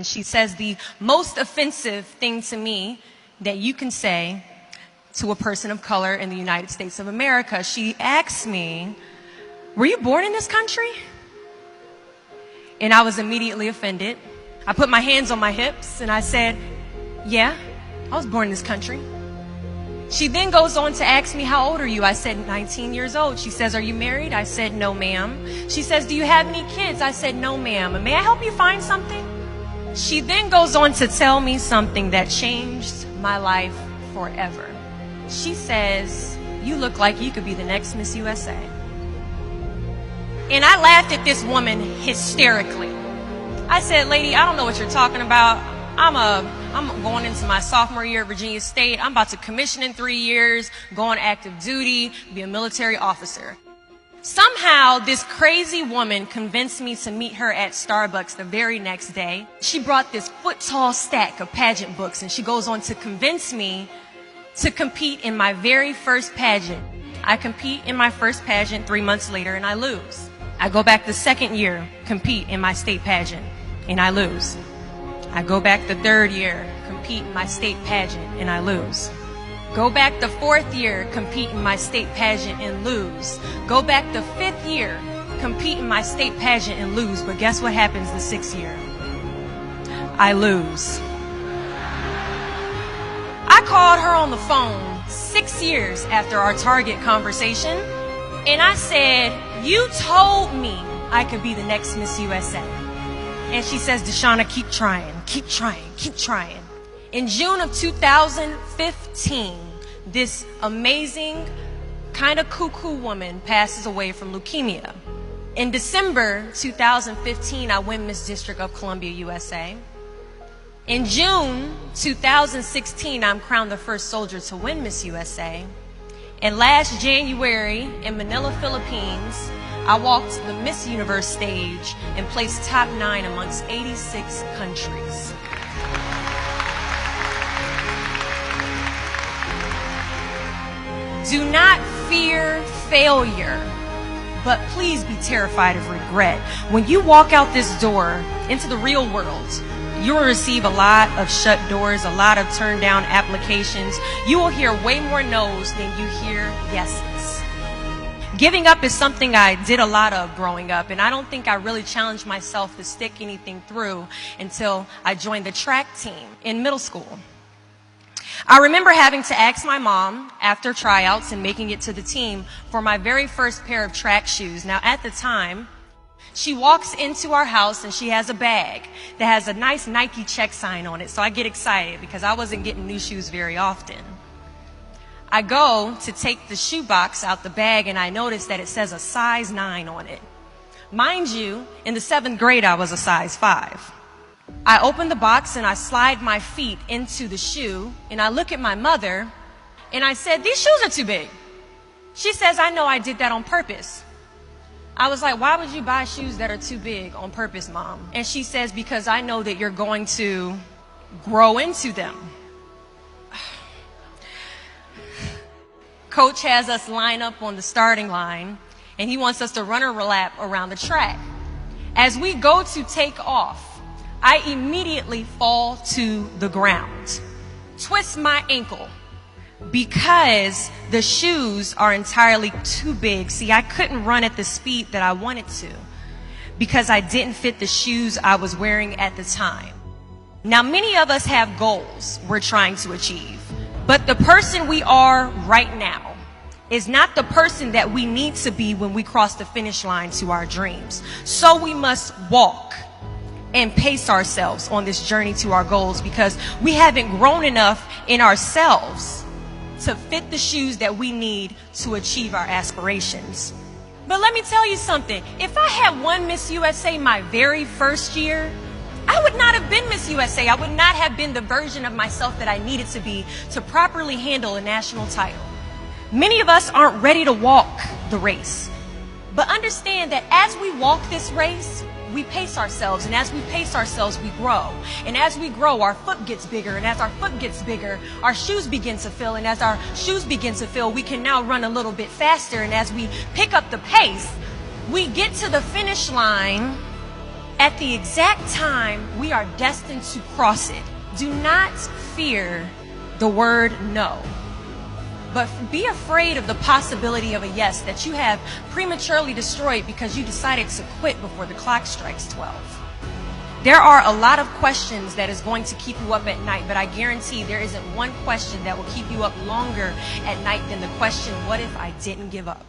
She says the most offensive thing to me that you can say to a person of color in the United States of America. She asks me, "Were you born in this country?" And I was immediately offended. I put my hands on my hips and I said, "Yeah, I was born in this country." She then goes on to ask me, "How old are you?" I said, 19 years old. She says, "Are you married?" I said, "No, ma'am." She says, "Do you have any kids?" I said, "No, ma'am." "May I help you find something?" She then goes on to tell me something that changed my life forever. She says, "You look like you could be the next Miss USA." And I laughed at this woman hysterically. I said, "Lady, I don't know what you're talking about. I'm going into my sophomore year at Virginia State. I'm about to commission in 3 years, go on active duty, be a military officer." Somehow, this crazy woman convinced me to meet her at Starbucks the very next day. She brought this foot-tall stack of pageant books, and she goes on to convince me to compete in my very first pageant. I compete in my first pageant 3 months later, and I lose. I go back the second year, compete in my state pageant, and I lose. I go back the third year, compete in my state pageant, and I lose. Go back the fourth year, compete in my state pageant and lose. Go back the fifth year, compete in my state pageant and lose. But guess what happens the sixth year? I lose. I called her on the phone 6 years after our Target conversation, and I said, "You told me I could be the next Miss USA." And she says, "Deshauna, keep trying, keep trying, keep trying." In June of 2015, this amazing, kind of cuckoo woman passes away from leukemia. In December 2015, I win Miss District of Columbia, USA. In June 2016, I'm crowned the first soldier to win Miss USA. And last January in Manila, Philippines, I walked the Miss Universe stage and placed top 9 amongst 86 countries. Do not fear failure, but please be terrified of regret. When you walk out this door into the real world, you will receive a lot of shut doors, a lot of turned down applications. You will hear way more no's than you hear yeses. Giving up is something I did a lot of growing up, and I don't think I really challenged myself to stick anything through until I joined the track team in middle school. I remember having to ask my mom after tryouts and making it to the team for my very first pair of track shoes. Now, at the time, she walks into our house and she has a bag that has a nice Nike check sign on it. So I get excited because I wasn't getting new shoes very often. I go to take the shoe box out the bag and I notice that it says a size 9 on it. Mind you, in the 7th grade, I was a size 5. I open the box and I slide my feet into the shoe and I look at my mother and I said, "These shoes are too big." She says, "I know I did that on purpose." I was like, "Why would you buy shoes that are too big on purpose, Mom?" And she says, "Because I know that you're going to grow into them." Coach has us line up on the starting line and he wants us to run a lap around the track. As we go to take off, I immediately fall to the ground, twist my ankle because the shoes are entirely too big. See, I couldn't run at the speed that I wanted to because I didn't fit the shoes I was wearing at the time. Now, many of us have goals we're trying to achieve, but the person we are right now is not the person that we need to be when we cross the finish line to our dreams. So we must walk and pace ourselves on this journey to our goals because we haven't grown enough in ourselves to fit the shoes that we need to achieve our aspirations. But let me tell you something. If I had won Miss USA my very first year, I would not have been Miss USA. I would not have been the version of myself that I needed to be to properly handle a national title. Many of us aren't ready to walk the race. But understand that as we walk this race, we pace ourselves, and as we pace ourselves, we grow. And as we grow, our foot gets bigger, and as our foot gets bigger, our shoes begin to fill, and as our shoes begin to fill, we can now run a little bit faster, and as we pick up the pace, we get to the finish line at the exact time we are destined to cross it. Do not fear the word no, but be afraid of the possibility of a yes that you have prematurely destroyed because you decided to quit before the clock strikes 12. There are a lot of questions that is going to keep you up at night, but I guarantee there isn't one question that will keep you up longer at night than the question, what if I didn't give up?